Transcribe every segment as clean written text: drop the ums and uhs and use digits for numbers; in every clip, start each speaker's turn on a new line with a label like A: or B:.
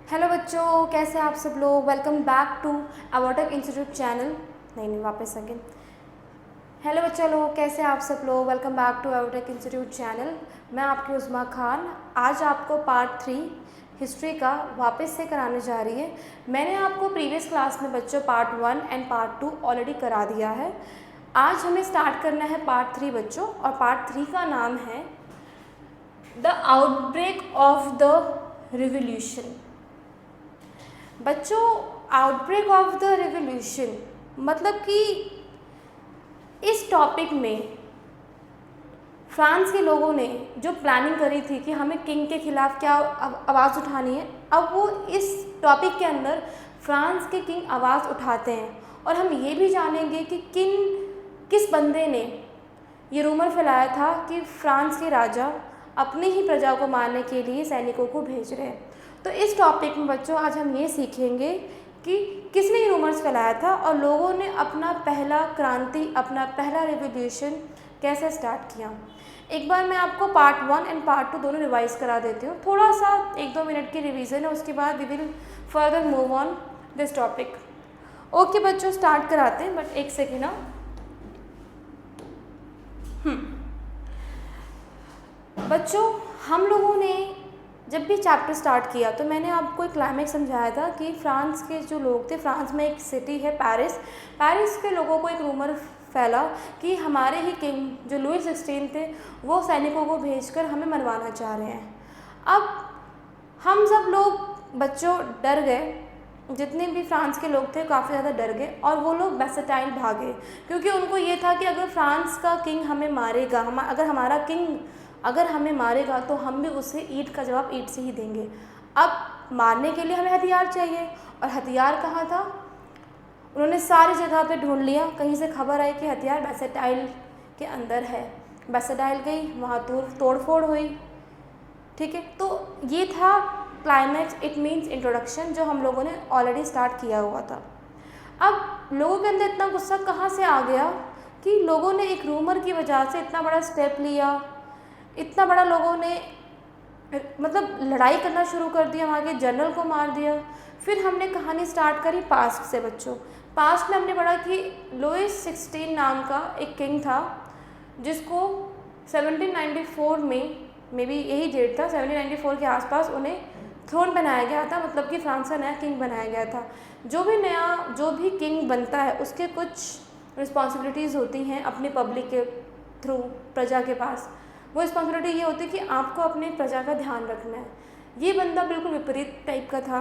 A: Hello बच्चों, कैसे आप सब लोग। वेलकम बैक टू अवॉटक इंस्टीट्यूट चैनल। नहीं वापस अगेन। हेलो बच्चों लोग, कैसे आप सब लोग। वेलकम बैक टू अवॉटक इंस्टीट्यूट चैनल। मैं आपकी उस्मा खान आज आपको पार्ट 3 हिस्ट्री का वापस से कराने जा रही है। मैंने आपको प्रीवियस क्लास में बच्चों पार्ट 1 एंड पार्ट 2 ऑलरेडी करा दिया है। आज हमें स्टार्ट करना है पार्ट 3 बच्चों, और पार्ट 3 का नाम है the outbreak of the revolution. बच्चों, आउटब्रेक ऑफ द रिवॉल्यूशन मतलब कि इस टॉपिक में फ्रांस के लोगों ने जो प्लानिंग करी थी कि हमें किंग के खिलाफ क्या आवाज़ उठानी है, अब वो इस टॉपिक के अंदर फ्रांस के किंग आवाज़ उठाते हैं। और हम ये भी जानेंगे कि किस बंदे ने ये रूमर फैलाया था कि फ्रांस के राजा अपनी ही प्रजा को मारने के लिए सैनिकों को भेज रहे हैं। तो इस टॉपिक में बच्चों आज हम ये सीखेंगे कि किसने ये रूमर्स फैलाया था और लोगों ने अपना पहला क्रांति, अपना पहला रिवॉल्यूशन कैसे स्टार्ट किया। एक बार मैं आपको पार्ट 1 एंड पार्ट 2 दोनों रिवाइज करा देती हूँ। थोड़ा सा 1-2 मिनट की रिवीजन है, उसके बाद we will further move on this topic. Okay बच्चों, स्टार्ट कराते हैं, बट एक सेकेंड ना। बच्चों, हम लोगों ने जब भी चैप्टर स्टार्ट किया तो मैंने आपको एक क्लाइमेक्स समझाया था कि फ्रांस के जो लोग थे, फ्रांस में एक सिटी है पेरिस के लोगों को एक रूमर फैला कि हमारे ही किंग जो लुई 16 थे वो सैनिकों को भेजकर हमें मरवाना चाह रहे हैं। अब हम सब लोग बच्चों डर गए, जितने भी फ्रांस के लोग थे काफ़ी ज़्यादा डर गए और वो लोग बैसेटाइल भागे, क्योंकि उनको ये था कि अगर फ्रांस का किंग हमें मारेगा, अगर हमारा किंग अगर हमें मारेगा तो हम भी उसे ईंट का जवाब ईंट से ही देंगे। अब मारने के लिए हमें हथियार चाहिए, और हथियार कहाँ था। उन्होंने सारी जगह पे ढूंढ लिया, कहीं से खबर आई कि हथियार बैसेटाइल के अंदर है। बैसेटाइल गई, वहाँ तोड़फोड़ हुई। ठीक है, तो ये था क्लाइमैक्स, इट मीन्स इंट्रोडक्शन, जो हम लोगों ने ऑलरेडी स्टार्ट किया हुआ था। अब लोगों के अंदर इतना गुस्सा कहाँ से आ गया कि लोगों ने एक रूमर की वजह से इतना बड़ा स्टेप लिया, इतना बड़ा लोगों ने मतलब लड़ाई करना शुरू कर दिया, वहाँ के जनरल को मार दिया। फिर हमने कहानी स्टार्ट करी पास्ट से बच्चों। पास्ट में हमने पढ़ा कि लुई 16 नाम का एक किंग था, जिसको 1794 में, मे बी यही डेट था, 1794 के आसपास उन्हें थ्रोन बनाया गया था, मतलब कि फ्रांस का नया किंग बनाया गया था। जो भी किंग बनता है उसके कुछ रिस्पॉन्सिबिलिटीज़ होती हैं अपनी पब्लिक के थ्रू, प्रजा के पास। वो रिस्पॉन्सिबिलिटी ये होती है कि आपको अपने प्रजा का ध्यान रखना है। ये बंदा बिल्कुल विपरीत टाइप का था।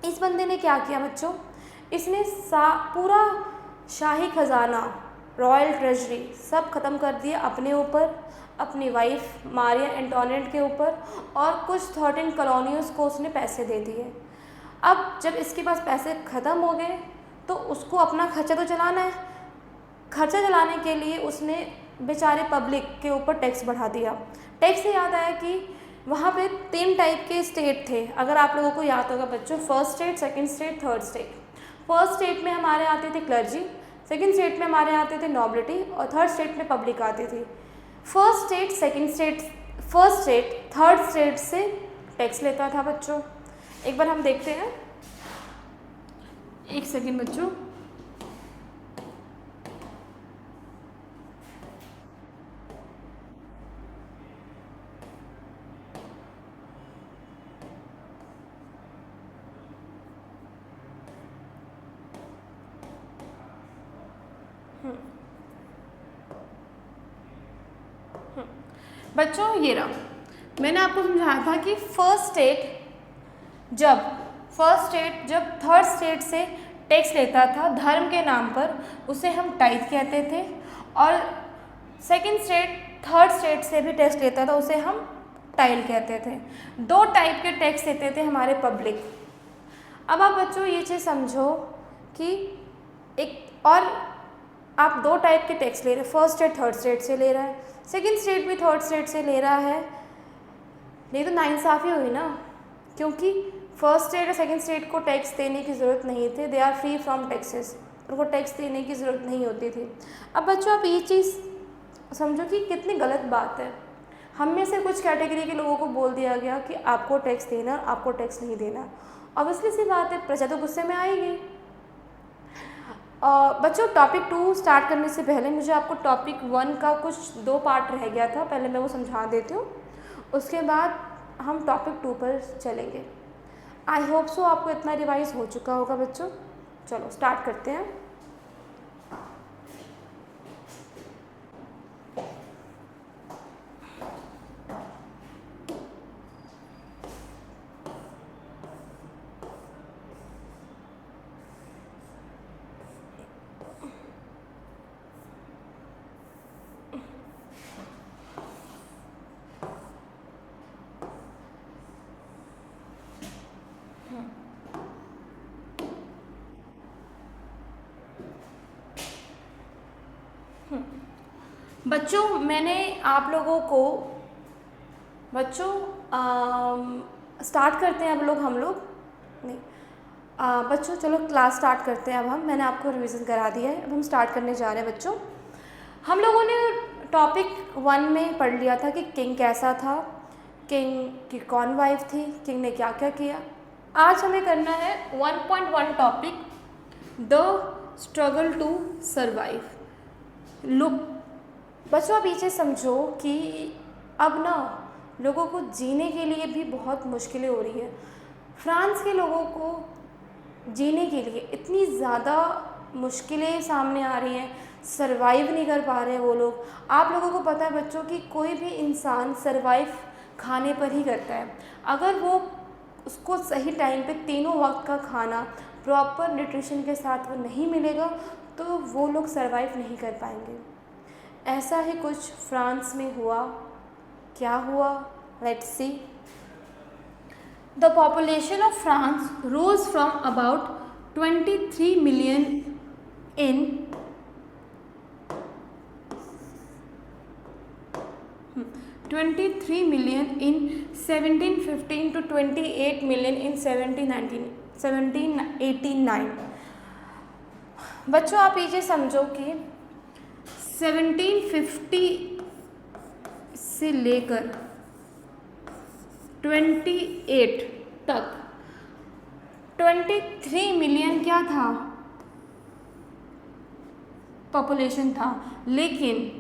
A: इस बंदे ने क्या किया बच्चों, इसने पूरा शाही खजाना, रॉयल ट्रेजरी सब ख़त्म कर दिया अपने ऊपर, अपनी वाइफ मारिया एंटोनिएट के ऊपर, और कुछ 13 कॉलोनियों को उसने पैसे दे दिए। अब जब इसके पास पैसे ख़त्म हो गए तो उसको अपना खर्चा तो चलाना है। खर्चा चलाने के लिए उसने बेचारे पब्लिक के ऊपर टैक्स बढ़ा दिया। टैक्स से याद आया कि वहाँ पे 3 टाइप के स्टेट थे, अगर आप लोगों को याद होगा बच्चों। First state, second state, third state. First state में हमारे आते थे क्लर्जी, सेकंड स्टेट में हमारे आते थे नॉबिलिटी, और थर्ड स्टेट में पब्लिक आती थी। First state, second state, first state third state से टैक्स लेता था बच्चों। एक बार हम देखते हैं, एक सेकेंड बच्चों। बच्चों ये रहा, मैंने आपको समझाया था कि फर्स्ट स्टेट जब थर्ड स्टेट से टैक्स लेता था धर्म के नाम पर, उसे हम टाइथ कहते थे, और सेकंड स्टेट थर्ड स्टेट से भी टैक्स लेता था, उसे हम टाइल कहते थे। 2 टाइप के टैक्स लेते थे हमारे पब्लिक। अब आप बच्चों ये चीज़ समझो कि आप 2 टाइप के टैक्स ले रहे हैं, फर्स्ट स्टेट थर्ड स्टेट से ले रहा है, सेकंड स्टेट भी थर्ड स्टेट से ले रहा है। नहीं तो नाइंसाफ़ी हुई ना, क्योंकि फर्स्ट स्टेट और सेकंड स्टेट को टैक्स देने की ज़रूरत नहीं थी, they are free from taxes, उनको टैक्स देने की ज़रूरत नहीं होती थी। अब बच्चों आप ये चीज़ समझो कि कितनी गलत बात है। हम में से कुछ कैटेगरी के लोगों को बोल दिया गया कि आपको टैक्स देना, आपको टैक्स नहीं देना। ऑब्वियसली सी बात है, प्रजा तो गुस्से में आएगी। बच्चों, टॉपिक 2 स्टार्ट करने से पहले मुझे आपको टॉपिक 1 का कुछ 2 पार्ट रह गया था, पहले मैं वो समझा देती हूँ, उसके बाद हम टॉपिक 2 पर चलेंगे। आई होप सो आपको इतना रिवाइज हो चुका होगा बच्चों। चलो स्टार्ट करते हैं। बच्चों, मैंने आप लोगों को बच्चों स्टार्ट करते हैं हम लोग नहीं बच्चों, चलो क्लास स्टार्ट करते हैं। अब मैंने आपको रिवीजन करा दिया है, अब हम स्टार्ट करने जा रहे हैं। बच्चों, हम लोगों ने टॉपिक 1 में पढ़ लिया था कि किंग कैसा था, किंग की कौन वाइफ थी, किंग ने क्या क्या किया। आज हमें करना है 1.1 topic, the struggle to survive. Look बच्चों, आप पीछे समझो कि अब ना लोगों को जीने के लिए भी बहुत मुश्किलें हो रही हैं। फ्रांस के लोगों को जीने के लिए इतनी ज़्यादा मुश्किलें सामने आ रही हैं, सर्वाइव नहीं कर पा रहे हैं वो लोग। आप लोगों को पता है बच्चों कि कोई भी इंसान सर्वाइव खाने पर ही करता है। अगर वो उसको सही टाइम पे तीनों वक्त का खाना प्रॉपर न्यूट्रिशन के साथ वो नहीं मिलेगा तो वो लोग सर्वाइव नहीं कर पाएंगे। ऐसा ही कुछ फ्रांस में हुआ। क्या हुआ? Let's see. The population of France rose from about 23 million in 23 million in 1715 to 28 million in 1789। बच्चों, आप ये समझो कि 1750 से लेकर 28 तक 23 मिलियन क्या था? पॉपुलेशन था। लेकिन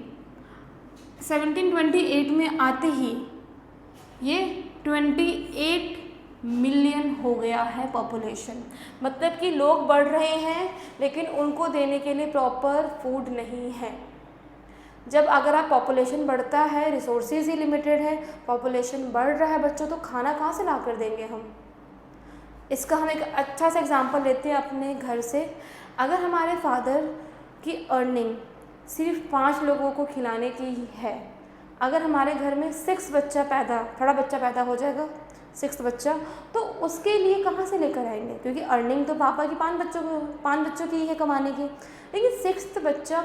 A: 1728 में आते ही ये 28 मिलियन हो गया है पॉपुलेशन। मतलब कि लोग बढ़ रहे हैं लेकिन उनको देने के लिए प्रॉपर फूड नहीं है। जब अगर आप पॉपुलेशन बढ़ता है, रिसोर्सेज ही लिमिटेड है, पॉपुलेशन बढ़ रहा है बच्चों, तो खाना कहाँ से ला कर देंगे हम? इसका हम एक अच्छा सा एग्जांपल लेते हैं अपने घर से। अगर हमारे फादर की अर्निंग सिर्फ 5 लोगों को खिलाने की है, अगर हमारे घर में 6 बच्चा पैदा हो जाएगा, 6 बच्चा, तो उसके लिए कहाँ से लेकर आएंगे? क्योंकि अर्निंग तो पापा की 5 बच्चों की है कमाने की, लेकिन 6th बच्चा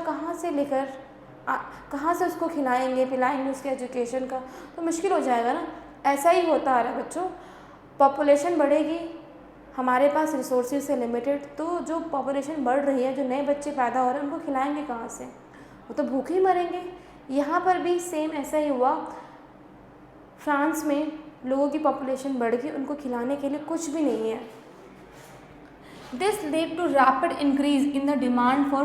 A: कहाँ से उसको खिलाएंगे पिलाएंगे, उसके एजुकेशन का तो मुश्किल हो जाएगा ना। ऐसा ही होता आ रहा है बच्चों। पॉपुलेशन बढ़ेगी, हमारे पास रिसोर्सेज से लिमिटेड, तो जो पॉपुलेशन बढ़ रही है, जो नए बच्चे पैदा हो रहे हैं, उनको खिलाएंगे कहाँ से? वो तो भूखे ही मरेंगे। यहाँ पर भी सेम ऐसा ही हुआ। फ्रांस में लोगों की पॉपुलेशन बढ़ गई, उनको खिलाने के लिए कुछ भी नहीं है। This led to rapid increase in the demand for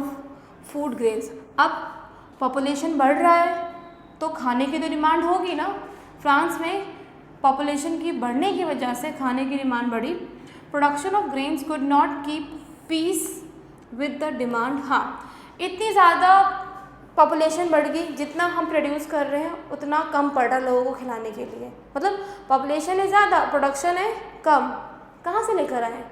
A: food grains. अब पॉपुलेशन बढ़ रहा है तो खाने की तो डिमांड होगी ना। फ्रांस में पॉपुलेशन की बढ़ने की वजह से खाने की डिमांड बढ़ी। Production of grains could not keep peace with the demand. हाँ, इतनी ज़्यादा पॉपुलेशन बढ़ गई, जितना हम प्रोड्यूस कर रहे हैं उतना कम पड़ रहा लोगों को खिलाने के लिए। मतलब पॉपुलेशन है ज़्यादा, प्रोडक्शन है कम, कहाँ से लेकर आए?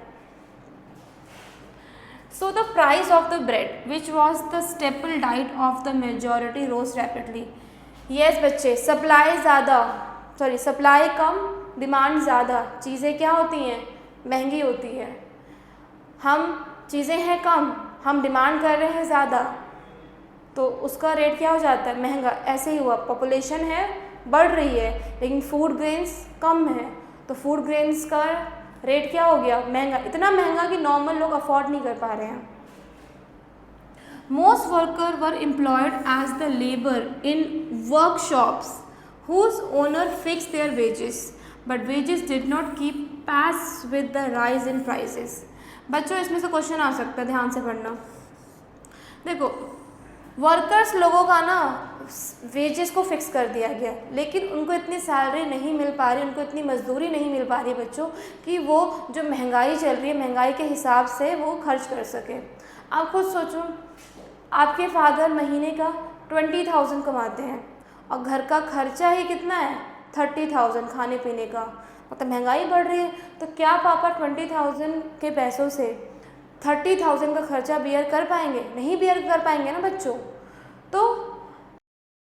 A: So the price of the bread, which was the staple diet of the majority, rose rapidly. Yes बच्चे, सप्लाई कम, डिमांड ज़्यादा। चीज़ें क्या होती हैं? महंगी होती है। हम चीज़ें हैं कम, हम डिमांड कर रहे हैं ज़्यादा, तो उसका रेट क्या हो जाता है? महंगा। ऐसे ही हुआ, पॉपुलेशन है बढ़ रही है लेकिन फूड ग्रेन्स कम है, तो फूड ग्रेन्स का रेट क्या हो गया? महंगा। इतना महंगा कि नॉर्मल लोग अफोर्ड नहीं कर पा रहे हैं। Most worker were employed as the labour in workshops whose owner fixed their wages, but wages did not keep pace with the rise in prices. बच्चों इसमें से क्वेश्चन आ सकता है, ध्यान से पढ़ना। देखो वर्कर्स लोगों का ना वेजेस को फिक्स कर दिया गया, लेकिन उनको इतनी सैलरी नहीं मिल पा रही, उनको इतनी मजदूरी नहीं मिल पा रही बच्चों कि वो जो महंगाई चल रही है महंगाई के हिसाब से वो खर्च कर सके। आप खुद सोचो, आपके फादर महीने का 20,000 कमाते हैं और घर का खर्चा ही कितना है 30,000 खाने पीने का, मतलब महंगाई बढ़ रही है। तो क्या पापा 20,000 के पैसों से 30,000 का खर्चा बियर कर पाएंगे? नहीं बियर कर पाएंगे ना बच्चों। तो